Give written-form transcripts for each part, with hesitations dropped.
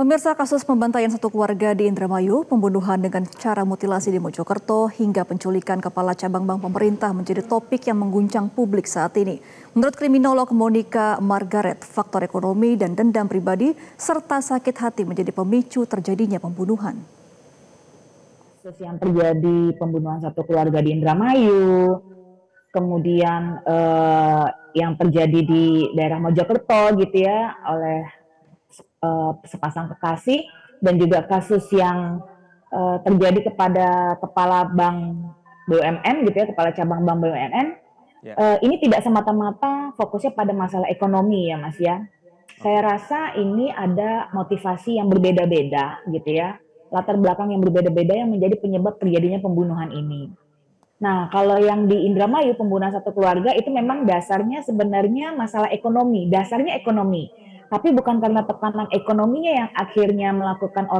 Pemirsa, kasus pembantaian satu keluarga di Indramayu, pembunuhan dengan cara mutilasi di Mojokerto, hingga penculikan kepala cabang bank pemerintah menjadi topik yang mengguncang publik saat ini. Menurut kriminolog Monica Margaret, faktor ekonomi dan dendam pribadi serta sakit hati menjadi pemicu terjadinya pembunuhan. Kasus yang terjadi pembunuhan satu keluarga di Indramayu, kemudian yang terjadi di daerah Mojokerto gitu ya oleh sepasang kekasih, dan juga kasus yang terjadi kepada kepala bank BUMN gitu ya, kepala cabang bank BUMN. Ini tidak semata-mata fokusnya pada masalah ekonomi ya Mas ya. Saya rasa ini ada motivasi yang berbeda-beda gitu ya, latar belakang yang berbeda-beda yang menjadi penyebab terjadinya pembunuhan ini. Nah, kalau yang di Indramayu, pembunuhan satu keluarga itu memang dasarnya sebenarnya masalah ekonomi, dasarnya ekonomi. Tapi bukan karena tekanan ekonominya yang akhirnya melakukan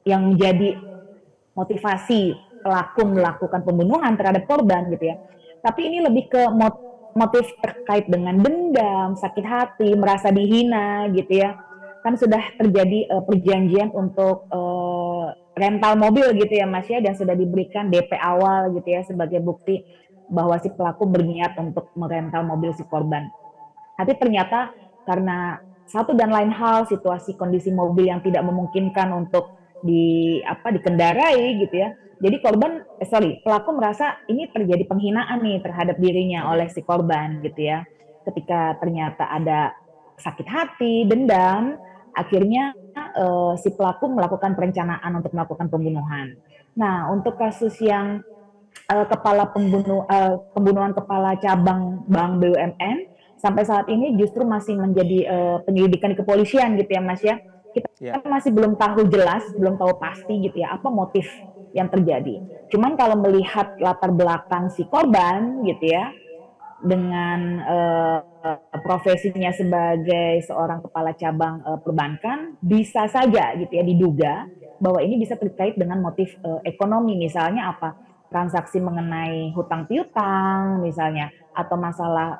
yang menjadi motivasi pelaku melakukan pembunuhan terhadap korban gitu ya. Tapi ini lebih ke motif terkait dengan dendam, sakit hati, merasa dihina gitu ya. Kan sudah terjadi perjanjian untuk rental mobil gitu ya Mas ya, dan sudah diberikan DP awal gitu ya sebagai bukti bahwa si pelaku berniat untuk merental mobil si korban. Tapi ternyata karena satu dan lain hal, situasi kondisi mobil yang tidak memungkinkan untuk dikendarai gitu ya. Jadi pelaku merasa ini terjadi penghinaan nih terhadap dirinya oleh si korban gitu ya. Ketika ternyata ada sakit hati, dendam, akhirnya si pelaku melakukan perencanaan untuk melakukan pembunuhan. Nah, untuk kasus yang pembunuhan kepala cabang bank BUMN sampai saat ini justru masih menjadi penyelidikan di kepolisian gitu ya Mas ya. Kita masih belum tahu jelas, belum tahu pasti gitu ya apa motif yang terjadi. Cuman kalau melihat latar belakang si korban gitu ya, dengan profesinya sebagai seorang kepala cabang perbankan, bisa saja gitu ya diduga bahwa ini bisa terkait dengan motif ekonomi, misalnya apa, transaksi mengenai hutang piutang misalnya, atau masalah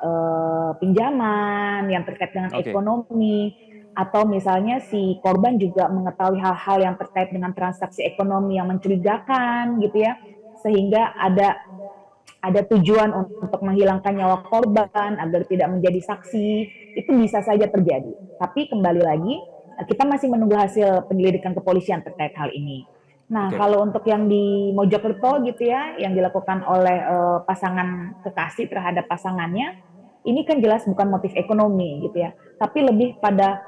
pinjaman yang terkait dengan ekonomi, atau misalnya si korban juga mengetahui hal-hal yang terkait dengan transaksi ekonomi yang mencurigakan gitu ya, sehingga ada tujuan untuk menghilangkan nyawa korban agar tidak menjadi saksi. Itu bisa saja terjadi. Tapi kembali lagi, kita masih menunggu hasil penyelidikan kepolisian terkait hal ini. Nah, kalau untuk yang di Mojokerto gitu ya, yang dilakukan oleh pasangan kekasih terhadap pasangannya, ini kan jelas bukan motif ekonomi gitu ya, tapi lebih pada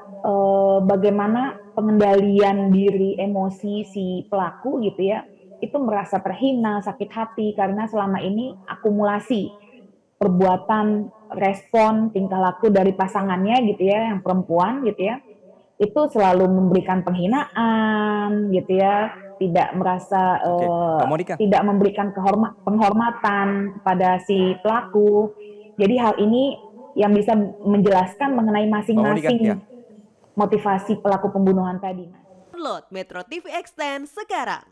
bagaimana pengendalian diri emosi si pelaku gitu ya, itu merasa terhina, sakit hati karena selama ini akumulasi perbuatan, respon, tingkah laku dari pasangannya gitu ya, yang perempuan gitu ya, itu selalu memberikan penghinaan gitu ya, tidak merasa tidak memberikan penghormatan kepada si pelaku. Jadi hal ini yang bisa menjelaskan mengenai masing-masing motivasi pelaku pembunuhan tadi. Download Metro TV Extend sekarang.